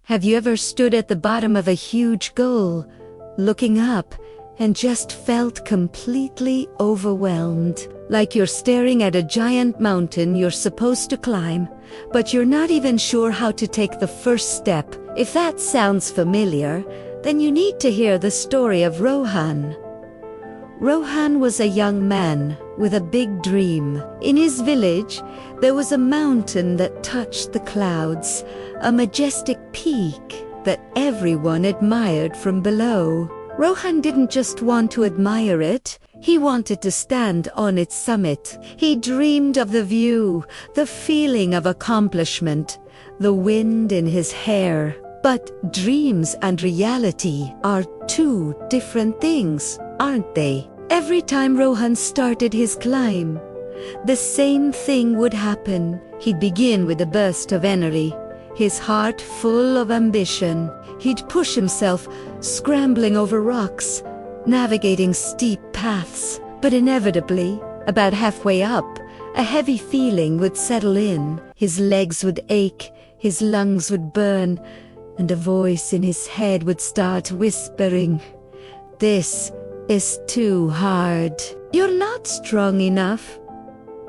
Have you ever stood at the bottom of a huge goal, looking up, and just felt completely overwhelmed? Like you're staring at a giant mountain you're supposed to climb, but you're not even sure how to take the first step. If that sounds familiar, then you need to hear the story of Rohan. Rohan was a young man with a big dream. In his village, there was a mountain that touched the clouds, a majestic peak that everyone admired from below. Rohan didn't just want to admire it, he wanted to stand on its summit. He dreamed of the view, the feeling of accomplishment, the wind in his hair. But dreams and reality are two different things, aren't they? Every time Rohan started his climb, the same thing would happen. He'd begin with a burst of energy, his heart full of ambition. He'd push himself, scrambling over rocks, navigating steep paths. But inevitably, about halfway up, a heavy feeling would settle in. His legs would ache, his lungs would burn, and a voice in his head would start whispering, "This is too hard. You're not strong enough.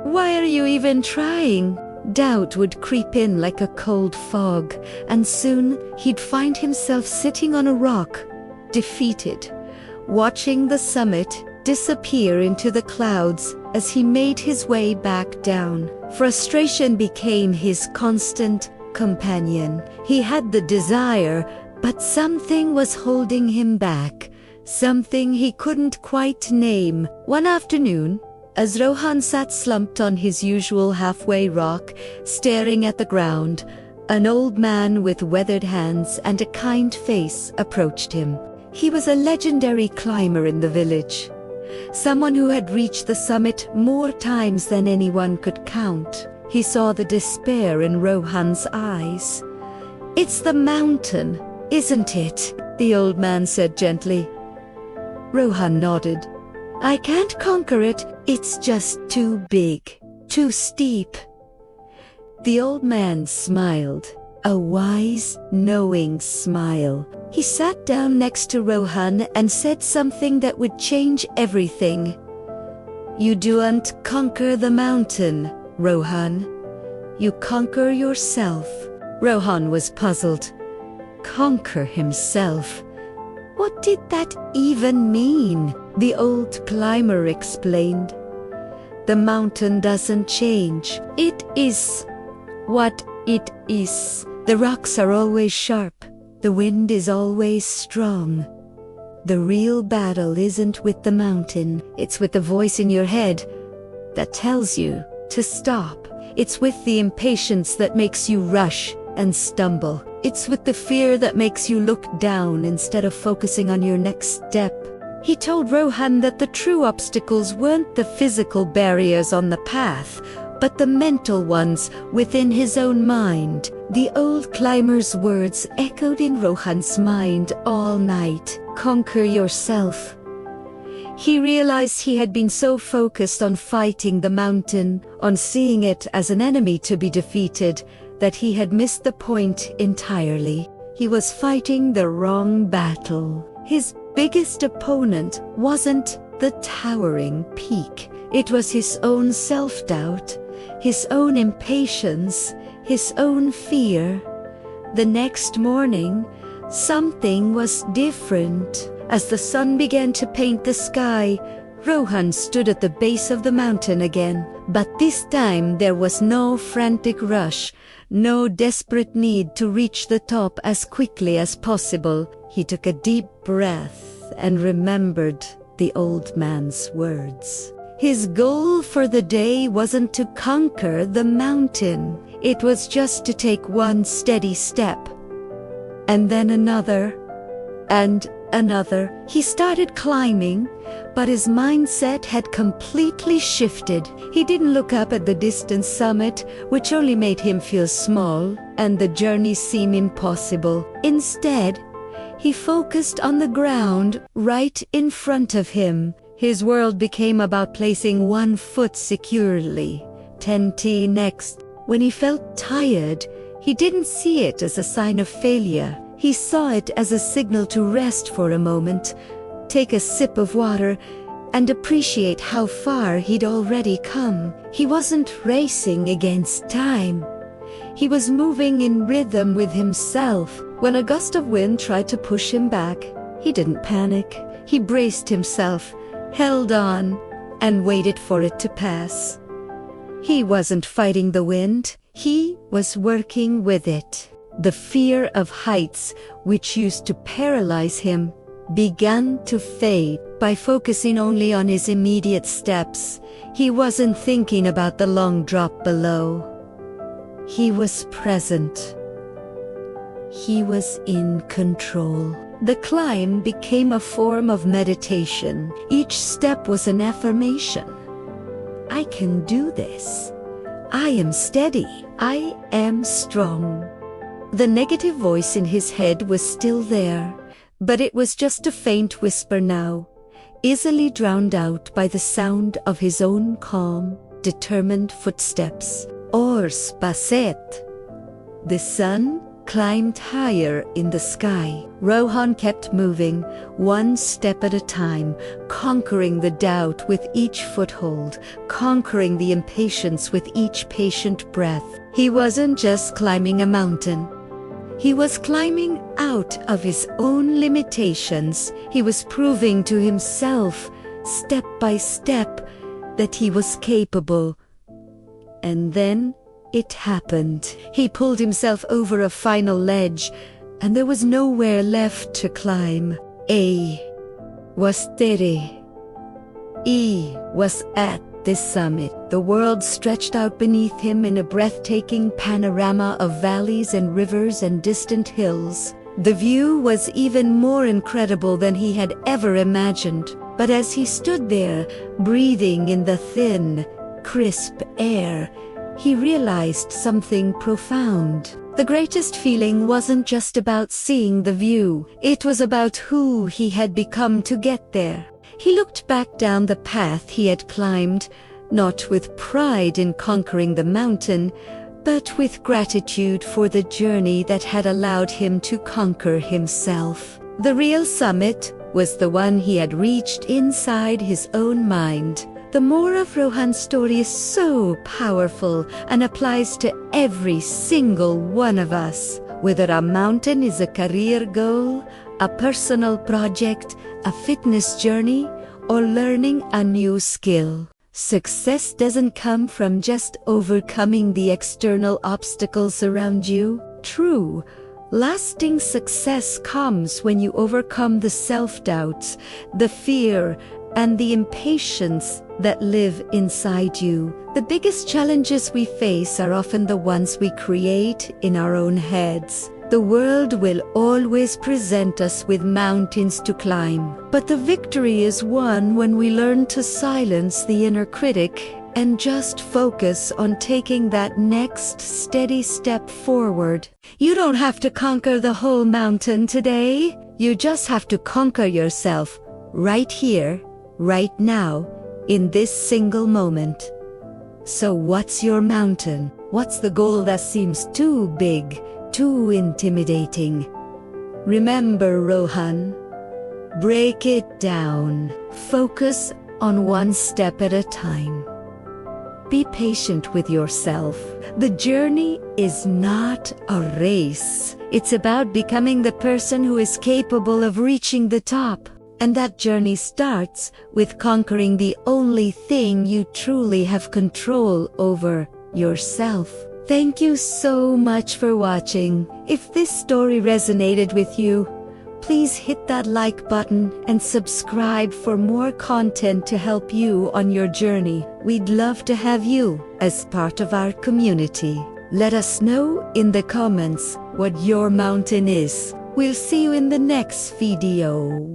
Why are you even trying?" Doubt would creep in like a cold fog, and soon he'd find himself sitting on a rock, defeated, watching the summit disappear into the clouds as he made his way back down. Frustration became his constant companion. He had the desire, but something was holding him back, something he couldn't quite name. One afternoon, as Rohan sat slumped on his usual halfway rock, staring at the ground, an old man with weathered hands and a kind face approached him. He was a legendary climber in the village, someone who had reached the summit more times than anyone could count. He saw the despair in Rohan's eyes. "It's the mountain, isn't it?" the old man said gently. Rohan nodded. "I can't conquer it. It's just too big, too steep." The old man smiled, a wise, knowing smile. He sat down next to Rohan and said something that would change everything. "You don't conquer the mountain, Rohan. You conquer yourself." Rohan was puzzled. Conquer himself? What did that even mean? The old climber explained. "The mountain doesn't change. It is what it is. The rocks are always sharp. The wind is always strong. The real battle isn't with the mountain. It's with the voice in your head that tells you to stop. It's with the impatience that makes you rush and stumble. It's with the fear that makes you look down instead of focusing on your next step." He told Rohan that the true obstacles weren't the physical barriers on the path, but the mental ones within his own mind. The old climber's words echoed in Rohan's mind all night. Conquer yourself. He realized he had been so focused on fighting the mountain, on seeing it as an enemy to be defeated, that he had missed the point entirely. He was fighting the wrong battle. His biggest opponent wasn't the towering peak. It was his own self-doubt, his own impatience, his own fear. The next morning, something was different. As the sun began to paint the sky, Rohan stood at the base of the mountain again. But this time there was no frantic rush, no desperate need to reach the top as quickly as possible. He took a deep breath and remembered the old man's words. His goal for the day wasn't to conquer the mountain. It was just to take one steady step, and then another, and another. He started climbing, but his mindset had completely shifted. He didn't look up at the distant summit, which only made him feel small and the journey seem impossible. Instead, he focused on the ground right in front of him. His world became about placing one foot securely, 10 next. When he felt tired, He didn't see it as a sign of failure. He saw it as a signal to rest for a moment, take a sip of water, and appreciate how far he'd already come. He wasn't racing against time. He was moving in rhythm with himself. When a gust of wind tried to push him back, he didn't panic. He braced himself, held on, and waited for it to pass. He wasn't fighting the wind. He was working with it. The fear of heights, which used to paralyze him, began to fade. By focusing only on his immediate steps, he wasn't thinking about the long drop below. He was present. He was in control. The climb became a form of meditation. Each step was an affirmation. I can do this. I am steady. I am strong. The negative voice in his head was still there, but it was just a faint whisper now, easily drowned out by the sound of his own calm, determined footsteps. Ors passet. The sun climbed higher in the sky. Rohan kept moving, one step at a time, conquering the doubt with each foothold, conquering the impatience with each patient breath. He wasn't just climbing a mountain. He was climbing out of his own limitations. He was proving to himself, step by step, that he was capable. And then it happened. He pulled himself over a final ledge, and there was nowhere left to climb. A was Tere. E was at the summit. The world stretched out beneath him in a breathtaking panorama of valleys and rivers and distant hills. The view was even more incredible than he had ever imagined. But as he stood there, breathing in the thin, crisp air, he realized something profound. The greatest feeling wasn't just about seeing the view. It was about who he had become to get there. He looked back down the path he had climbed, not with pride in conquering the mountain, but with gratitude for the journey that had allowed him to conquer himself. The real summit was the one he had reached inside his own mind. The more of Rohan's story is so powerful and applies to every single one of us. Whether a mountain is a career goal, a personal project, a fitness journey, or learning a new skill. Success doesn't come from just overcoming the external obstacles around you. True, lasting success comes when you overcome the self-doubts, the fear, and the impatience that live inside you. The biggest challenges we face are often the ones we create in our own heads. The world will always present us with mountains to climb, but the victory is won when we learn to silence the inner critic and just focus on taking that next steady step forward. You don't have to conquer the whole mountain today. You just have to conquer yourself right here, right now, in this single moment. So what's your mountain? What's the goal that seems too big, too intimidating? Remember, Rohan, break it down. Focus on one step at a time. Be patient with yourself. The journey is not a race. It's about becoming the person who is capable of reaching the top. And that journey starts with conquering the only thing you truly have control over, yourself. Thank you so much for watching. If this story resonated with you, please hit that like button and subscribe for more content to help you on your journey. We'd love to have you as part of our community. Let us know in the comments what your mountain is. We'll see you in the next video.